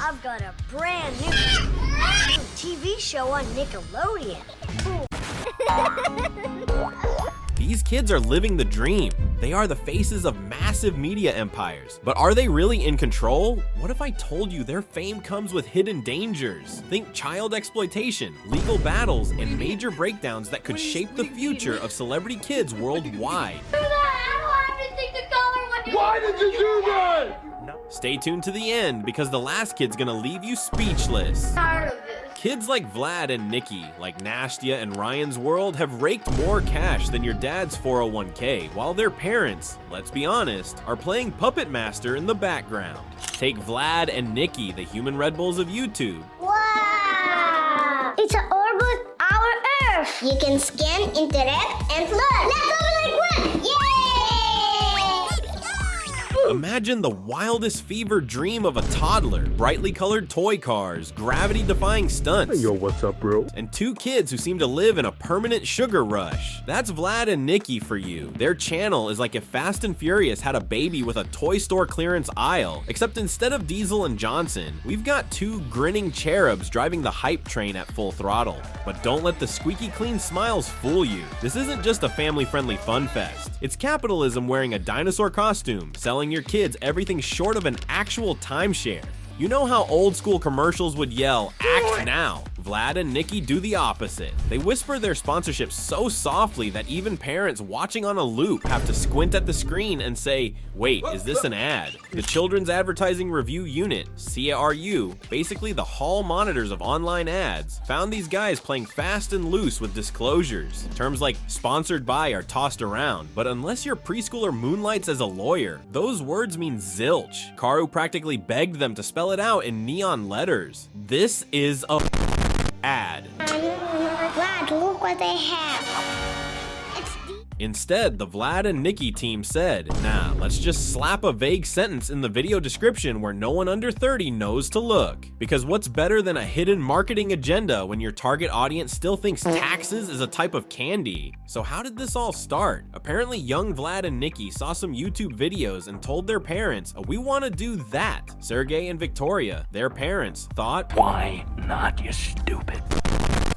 I've got a brand new TV show on Nickelodeon. These kids are living the dream. They are the faces of massive media empires. But are they really in control? What if I told you their fame comes with hidden dangers? Think child exploitation, legal battles, and major breakdowns that could shape the future of celebrity kids worldwide. Why did you do that? Stay tuned to the end because the last kid's gonna leave you speechless. Tired of this. Kids like Vlad and Niki, like Nastya and Ryan's world, have raked more cash than your dad's 401k, while their parents, let's be honest, are playing Puppet Master in the background. Take Vlad and Niki, the human Red Bulls of YouTube. Wow! It's an orbit our Earth. You can scan, interact, and learn. Let's go like one! Yay! Imagine the wildest fever dream of a toddler, brightly colored toy cars, gravity-defying stunts. Hey, yo, what's up, bro? And two kids who seem to live in a permanent sugar rush. That's Vlad and Niki for you. Their channel is like if Fast and Furious had a baby with a toy store clearance aisle, except instead of Diesel and Johnson, we've got two grinning cherubs driving the hype train at full throttle. But don't let the squeaky clean smiles fool you. This isn't just a family-friendly fun fest. It's capitalism wearing a dinosaur costume, selling your kids everything short of an actual timeshare. You know how old school commercials would yell, "Act now"? Vlad and Niki do the opposite. They whisper their sponsorships so softly that even parents watching on a loop have to squint at the screen and say, wait, is this an ad? The Children's Advertising Review Unit, CRU, basically the hall monitors of online ads, found these guys playing fast and loose with disclosures. Terms like sponsored by are tossed around, but unless your preschooler moonlights as a lawyer, those words mean zilch. Karu practically begged them to spell it out in neon letters. This is a ad. Vlad, look what they have. Instead, the Vlad and Niki team said, nah, let's just slap a vague sentence in the video description where no one under 30 knows to look. Because what's better than a hidden marketing agenda when your target audience still thinks taxes is a type of candy? So how did this all start? Apparently young Vlad and Niki saw some YouTube videos and told their parents, we want to do that. Sergey and Victoria, their parents, thought, why not, you stupid?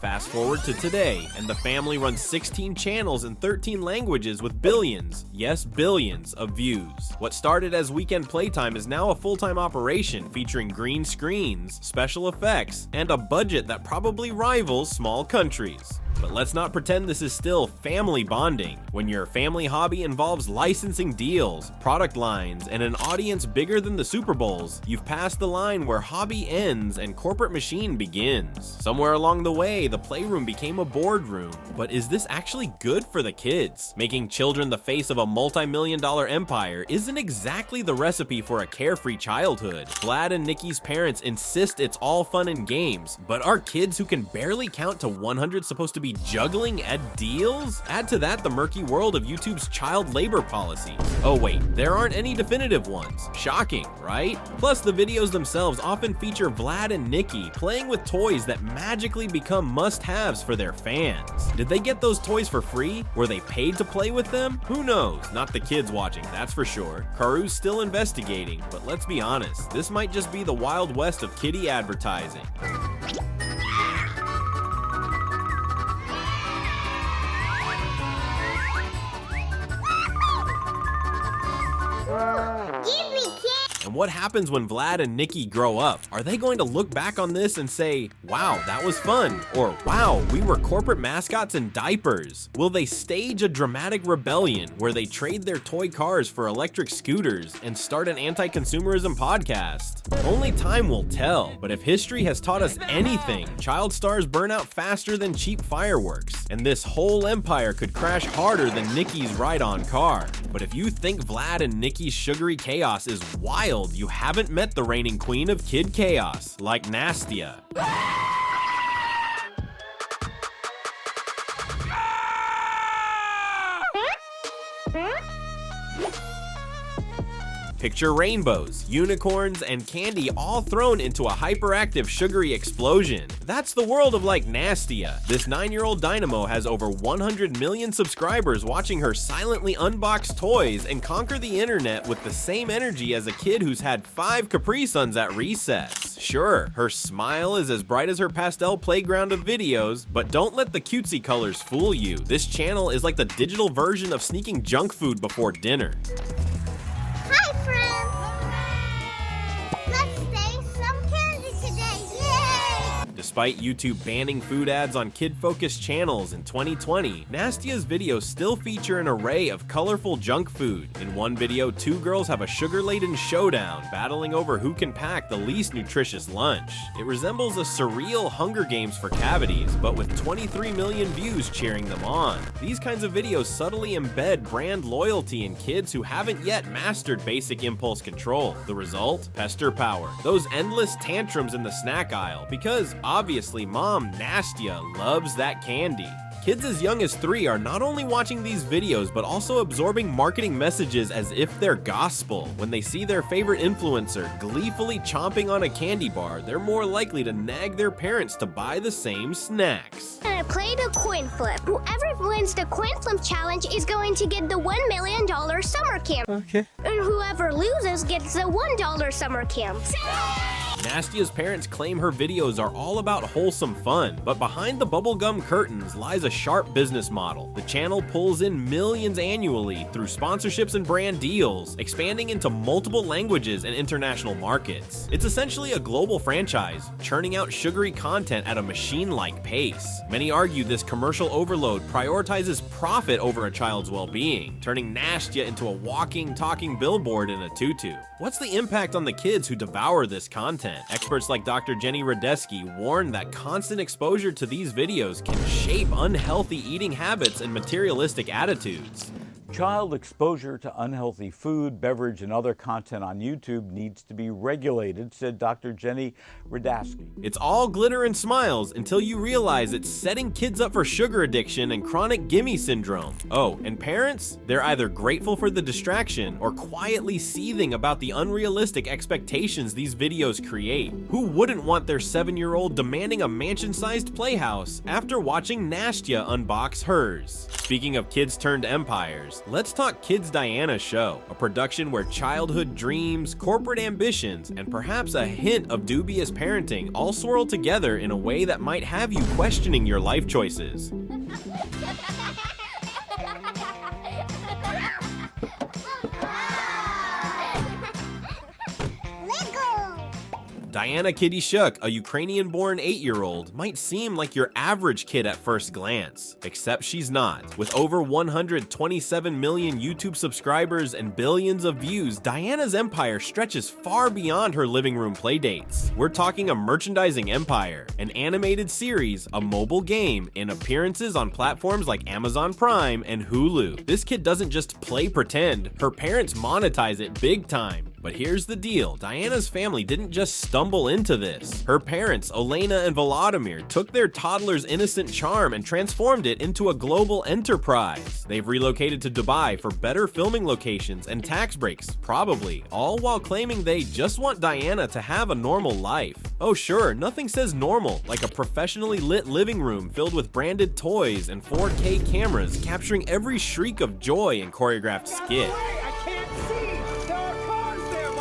Fast forward to today, and the family runs 16 channels in 13 languages with billions, yes billions, of views. What started as weekend playtime is now a full-time operation featuring green screens, special effects, and a budget that probably rivals small countries. But let's not pretend this is still family bonding. When your family hobby involves licensing deals, product lines, and an audience bigger than the Super Bowls, you've passed the line where hobby ends and corporate machine begins. Somewhere along the way, the playroom became a boardroom. But is this actually good for the kids? Making children the face of a multi-million-dollar empire isn't exactly the recipe for a carefree childhood. Vlad and Niki's parents insist it's all fun and games, but are kids who can barely count to 100 supposed to be juggling at deals? Add to that the murky world of YouTube's child labor policies. Oh wait, there aren't any definitive ones. Shocking, right? Plus, the videos themselves often feature Vlad and Niki playing with toys that magically become must-haves for their fans. Did they get those toys for free? Were they paid to play with them? Who knows? Not the kids watching, that's for sure. Karu's still investigating, but let's be honest, this might just be the Wild West of kiddie advertising. Give me kids. And what happens when Vlad and Niki grow up? Are they going to look back on this and say, wow, that was fun? Or, wow, we were corporate mascots in diapers? Will they stage a dramatic rebellion where they trade their toy cars for electric scooters and start an anti-consumerism podcast? Only time will tell, but if history has taught us anything, child stars burn out faster than cheap fireworks, and this whole empire could crash harder than Niki's ride-on car. But if you think Vlad and Niki's sugary chaos is wild, you haven't met the reigning queen of kid chaos, like Nastya. Picture rainbows, unicorns, and candy all thrown into a hyperactive sugary explosion. That's the world of like Nastya. This 9-year-old dynamo has over 100 million subscribers watching her silently unbox toys and conquer the internet with the same energy as a kid who's had 5 Capri Suns at recess. Sure, her smile is as bright as her pastel playground of videos, but don't let the cutesy colors fool you. This channel is like the digital version of sneaking junk food before dinner. Hi, friends! Let's taste some candy today! Yay! Despite YouTube banning food ads on kid-focused channels in 2020, Nastya's videos still feature an array of colorful junk food. In one video, two girls have a sugar-laden showdown, battling over who can pack the least nutritious lunch. It resembles a surreal Hunger Games for cavities, but with 23 million views cheering them on. These kinds of videos subtly embed brand loyalty in kids who haven't yet mastered basic impulse control. The result? Pester power. Those endless tantrums in the snack aisle, because obviously Mom Nastya loves that candy. Kids as young as 3 are not only watching these videos, but also absorbing marketing messages as if they're gospel. When they see their favorite influencer gleefully chomping on a candy bar, they're more likely to nag their parents to buy the same snacks. And I played a coin flip. Whoever wins the coin flip challenge is going to get the $1 million summer camp. Okay. And whoever loses gets the $1 summer camp. Nastya's parents claim her videos are all about wholesome fun, but behind the bubblegum curtains lies a sharp business model. The channel pulls in millions annually through sponsorships and brand deals, expanding into multiple languages and international markets. It's essentially a global franchise, churning out sugary content at a machine-like pace. Many argue this commercial overload prioritizes profit over a child's well-being, turning Nastya into a walking, talking billboard in a tutu. What's the impact on the kids who devour this content? Experts like Dr. Jenny Radeski warn that constant exposure to these videos can shape unhealthy eating habits and materialistic attitudes. Child exposure to unhealthy food, beverage, and other content on YouTube needs to be regulated, said Dr. Jenny Radeski. It's all glitter and smiles until you realize it's setting kids up for sugar addiction and chronic gimme syndrome. Oh, and parents? They're either grateful for the distraction or quietly seething about the unrealistic expectations these videos create. Who wouldn't want their 7-year-old demanding a mansion-sized playhouse after watching Nastya unbox hers? Speaking of kids turned empires, let's talk Kids Diana Show, a production where childhood dreams, corporate ambitions, and perhaps a hint of dubious parenting all swirl together in a way that might have you questioning your life choices. Diana Kitty Shook, a Ukrainian-born 8-year-old, might seem like your average kid at first glance, except she's not. With over 127 million YouTube subscribers and billions of views, Diana's empire stretches far beyond her living room playdates. We're talking a merchandising empire, an animated series, a mobile game, and appearances on platforms like Amazon Prime and Hulu. This kid doesn't just play pretend, her parents monetize it big time. But here's the deal, Diana's family didn't just stumble into this. Her parents, Olena and Volodymyr, took their toddler's innocent charm and transformed it into a global enterprise. They've relocated to Dubai for better filming locations and tax breaks, probably, all while claiming they just want Diana to have a normal life. Oh sure, nothing says normal like a professionally lit living room filled with branded toys and 4K cameras capturing every shriek of joy in choreographed skit.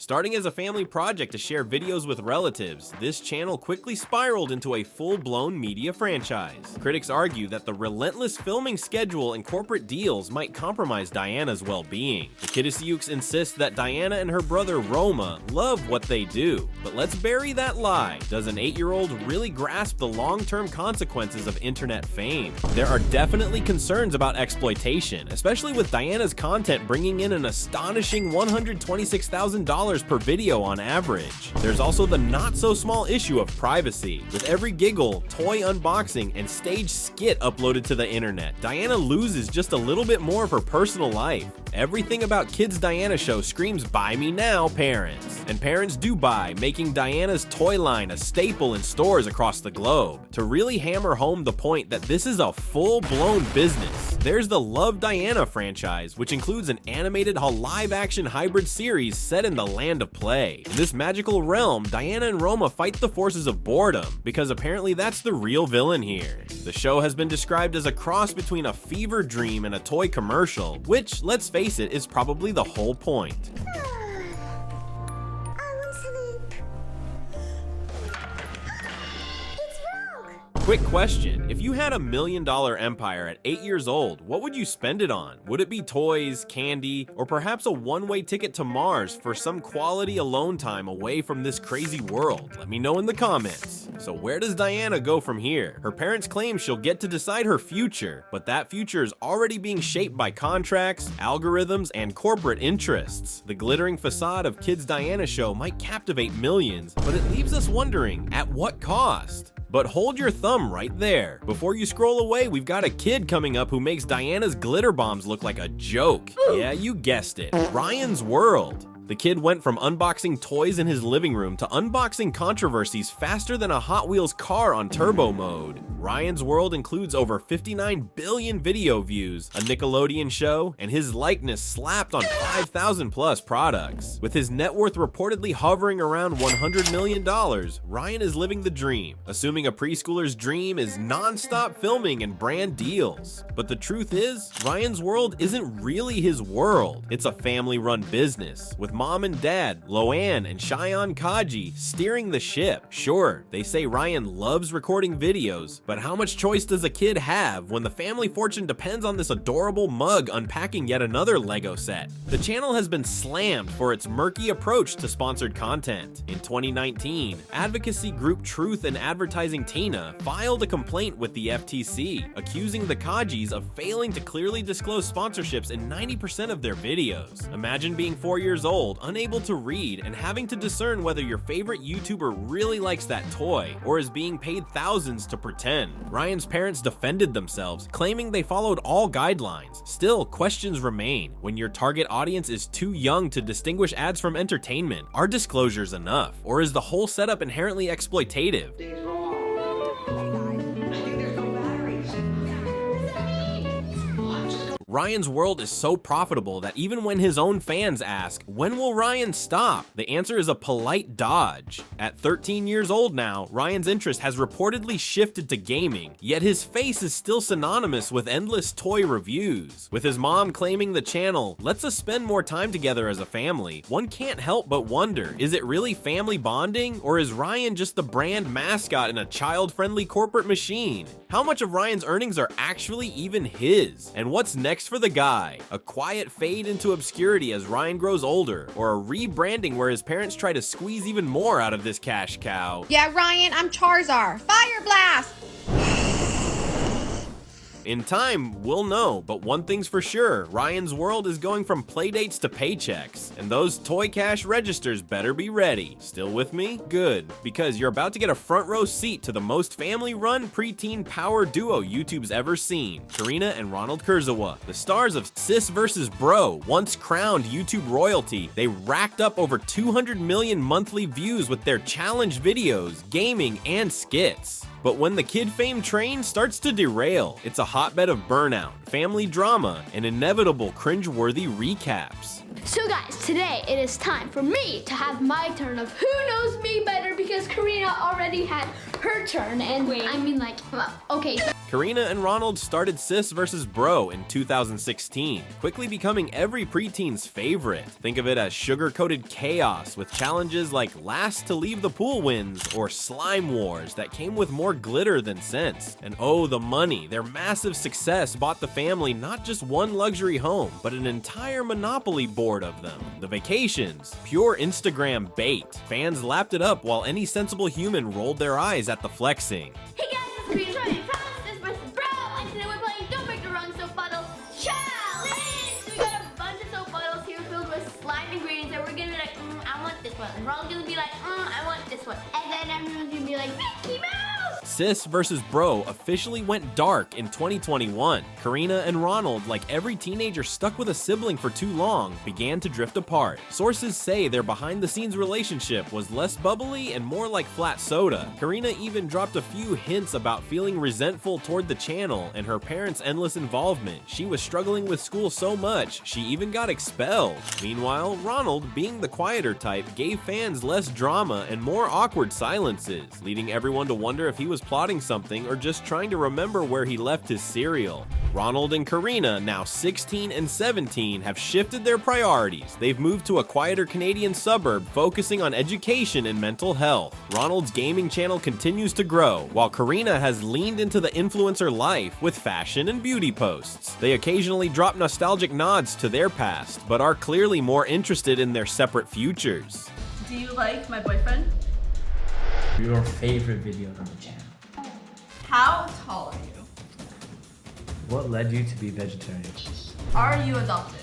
Starting as a family project to share videos with relatives, this channel quickly spiraled into a full-blown media franchise. Critics argue that the relentless filming schedule and corporate deals might compromise Diana's well-being. The Kitasyuks insist that Diana and her brother Roma love what they do. But let's bury that lie. Does an 8-year-old really grasp the long-term consequences of internet fame? There are definitely concerns about exploitation, especially with Diana's content bringing in an astonishing $126,000 per video on average. There's also the not-so-small issue of privacy. With every giggle, toy unboxing, and stage skit uploaded to the internet, Diana loses just a little bit more of her personal life. Everything about Kids Diana Show screams "Buy me now, parents." And parents do buy, making Diana's toy line a staple in stores across the globe. To really hammer home the point that this is a full-blown business, there's the Love Diana franchise, which includes an animated live-action hybrid series set in the land of play. In this magical realm, Diana and Roma fight the forces of boredom, because apparently that's the real villain here. The show has been described as a cross between a fever dream and a toy commercial, which, let's face it, is probably the whole point. Quick question, if you had $1 million empire at 8 years old, what would you spend it on? Would it be toys, candy, or perhaps a one-way ticket to Mars for some quality alone time away from this crazy world? Let me know in the comments. So where does Diana go from here? Her parents claim she'll get to decide her future, but that future is already being shaped by contracts, algorithms, and corporate interests. The glittering facade of Kids Diana show might captivate millions, but it leaves us wondering, at what cost? But hold your thumb right there. Before you scroll away, we've got a kid coming up who makes Diana's glitter bombs look like a joke. Yeah, you guessed it. Ryan's World. The kid went from unboxing toys in his living room to unboxing controversies faster than a Hot Wheels car on turbo mode. Ryan's World includes over 59 billion video views, a Nickelodeon show, and his likeness slapped on 5,000 plus products. With his net worth reportedly hovering around $100 million, Ryan is living the dream, assuming a preschooler's dream is non-stop filming and brand deals. But the truth is, Ryan's World isn't really his world. It's a family-run business, with mom and dad, Loanne and Cheyenne Kaji, steering the ship. Sure, they say Ryan loves recording videos, but how much choice does a kid have when the family fortune depends on this adorable mug unpacking yet another Lego set? The channel has been slammed for its murky approach to sponsored content. In 2019, advocacy group Truth in Advertising Tina filed a complaint with the FTC, accusing the Kajis of failing to clearly disclose sponsorships in 90% of their videos. Imagine being 4 years old, unable to read, and having to discern whether your favorite YouTuber really likes that toy, or is being paid thousands to pretend. Ryan's parents defended themselves, claiming they followed all guidelines. Still, questions remain. When your target audience is too young to distinguish ads from entertainment, are disclosures enough? Or is the whole setup inherently exploitative? Ryan's World is so profitable that even when his own fans ask, when will Ryan stop? The answer is a polite dodge. At 13 years old now, Ryan's interest has reportedly shifted to gaming, yet his face is still synonymous with endless toy reviews. With his mom claiming the channel lets us spend more time together as a family, one can't help but wonder, is it really family bonding, or is Ryan just the brand mascot in a child-friendly corporate machine? How much of Ryan's earnings are actually even his? And what's next for the guy? A quiet fade into obscurity as Ryan grows older, or a rebranding where his parents try to squeeze even more out of this cash cow? Yeah, Ryan, I'm Charizard. Fire blast! In time, we'll know, but one thing's for sure, Ryan's World is going from playdates to paychecks, and those toy cash registers better be ready. Still with me? Good, because you're about to get a front row seat to the most family-run preteen power duo YouTube's ever seen, Karina and Ronald Kurzawa, the stars of Sis vs. Bro. Once crowned YouTube royalty, they racked up over 200 million monthly views with their challenge videos, gaming, and skits. But when the kid fame train starts to derail, it's a hotbed of burnout, family drama, and inevitable cringe-worthy recaps. So guys, today it is time for me to have my turn of Who Knows Me Better, because Karina already had her turn, and I mean, like, well, okay. Karina and Ronald started Sis vs. Bro in 2016, quickly becoming every preteen's favorite. Think of it as sugar-coated chaos with challenges like last to leave the pool wins or slime wars that came with more glitter than sense. And oh, the money. Their massive success bought the family not just one luxury home, but an entire monopoly board of them. The vacations, pure Instagram bait. Fans lapped it up while any sensible human rolled their eyes at the flexing. Hey guys, it's Karina from Sis vs. Bro, and today we're playing Don't Break the Wrong Soap Bottle Challenge! So we got a bunch of soap bottles here filled with slime ingredients, and we're gonna be like, I want this one. And Ronald's gonna be like, I want this one. And then everyone's gonna be like, Mickey Mouse! Sis vs. Bro officially went dark in 2021. Karina and Ronald, like every teenager stuck with a sibling for too long, began to drift apart. Sources say their behind-the-scenes relationship was less bubbly and more like flat soda. Karina even dropped a few hints about feeling resentful toward the channel and her parents' endless involvement. She was struggling with school so much, she even got expelled. Meanwhile, Ronald, being the quieter type, gave fans less drama and more awkward silences, leading everyone to wonder if he was plotting something or just trying to remember where he left his cereal. Ronald and Karina, now 16 and 17, have shifted their priorities. They've moved to a quieter Canadian suburb focusing on education and mental health. Ronald's gaming channel continues to grow, while Karina has leaned into the influencer life with fashion and beauty posts. They occasionally drop nostalgic nods to their past, but are clearly more interested in their separate futures. Do you like my boyfriend? Your favorite video on the channel. How tall are you? What led you to be vegetarian? Are you adopted?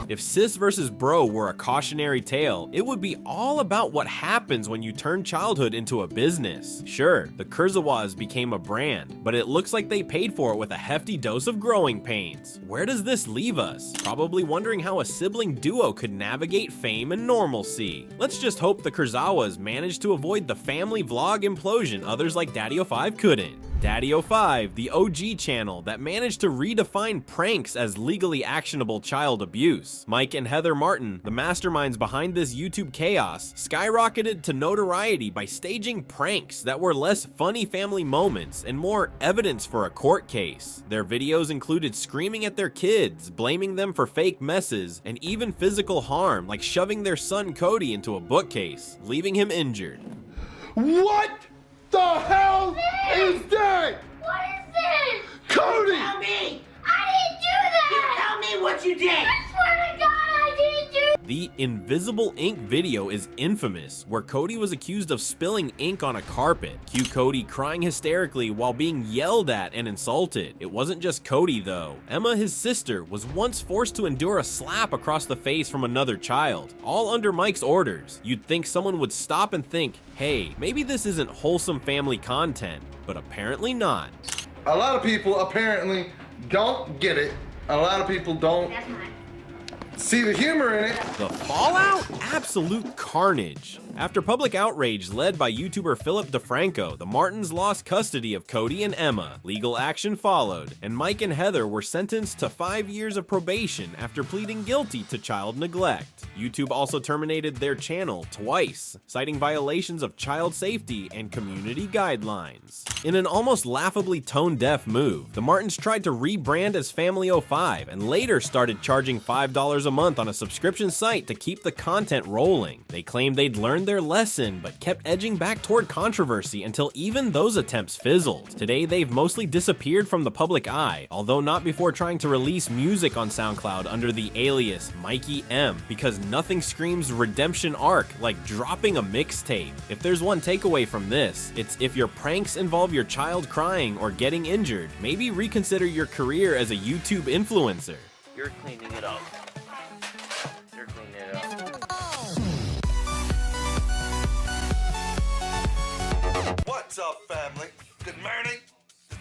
If Sis vs. Bro were a cautionary tale, it would be all about what happens when you turn childhood into a business. Sure, the Kurzawas became a brand, but it looks like they paid for it with a hefty dose of growing pains. Where does this leave us? Probably wondering how a sibling duo could navigate fame and normalcy. Let's just hope the Kurzawas managed to avoid the family vlog implosion others like DaddyoFive couldn't. DaddyoFive, the OG channel that managed to redefine pranks as legally actionable child abuse. Mike and Heather Martin, the masterminds behind this YouTube chaos, skyrocketed to notoriety by staging pranks that were less funny family moments and more evidence for a court case. Their videos included screaming at their kids, blaming them for fake messes, and even physical harm like shoving their son Cody into a bookcase, leaving him injured. What the hell is that? What is this? Cody! Tell me! I didn't do that! You tell me what you did! I swear to God, I didn't do that! The invisible ink video is infamous, where Cody was accused of spilling ink on a carpet. Cue Cody crying hysterically while being yelled at and insulted. It wasn't just Cody though. Emma, his sister, was once forced to endure a slap across the face from another child, all under Mike's orders. You'd think someone would stop and think, hey, maybe this isn't wholesome family content, but apparently not. A lot of people apparently don't get it. A lot of people don't see the humor in it. The fallout? Absolute carnage. After public outrage led by YouTuber Philip DeFranco, the Martins lost custody of Cody and Emma. Legal action followed, and Mike and Heather were sentenced to 5 years of probation after pleading guilty to child neglect. YouTube also terminated their channel twice, citing violations of child safety and community guidelines. In an almost laughably tone-deaf move, the Martins tried to rebrand as Family05 and later started charging $5 a month on a subscription site to keep the content rolling. They claimed they'd learned their lesson, but kept edging back toward controversy until even those attempts fizzled. Today, they've mostly disappeared from the public eye, although not before trying to release music on SoundCloud under the alias Mikey M, because nothing screams redemption arc like dropping a mixtape. If there's one takeaway from this, it's if your pranks involve your child crying or getting injured, maybe reconsider your career as a YouTube influencer. You're cleaning it up. You're cleaning it up. What's up, family? Good morning.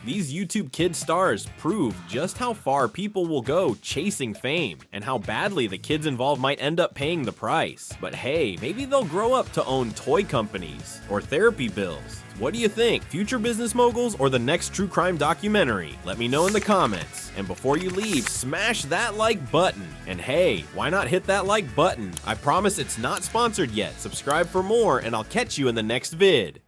These YouTube kid stars prove just how far people will go chasing fame, and how badly the kids involved might end up paying the price. But hey, maybe they'll grow up to own toy companies or therapy bills. What do you think? Future business moguls or the next true crime documentary? Let me know in the comments. And before you leave, smash that like button. And hey, why not hit that like button? I promise it's not sponsored yet. Subscribe for more, and I'll catch you in the next vid.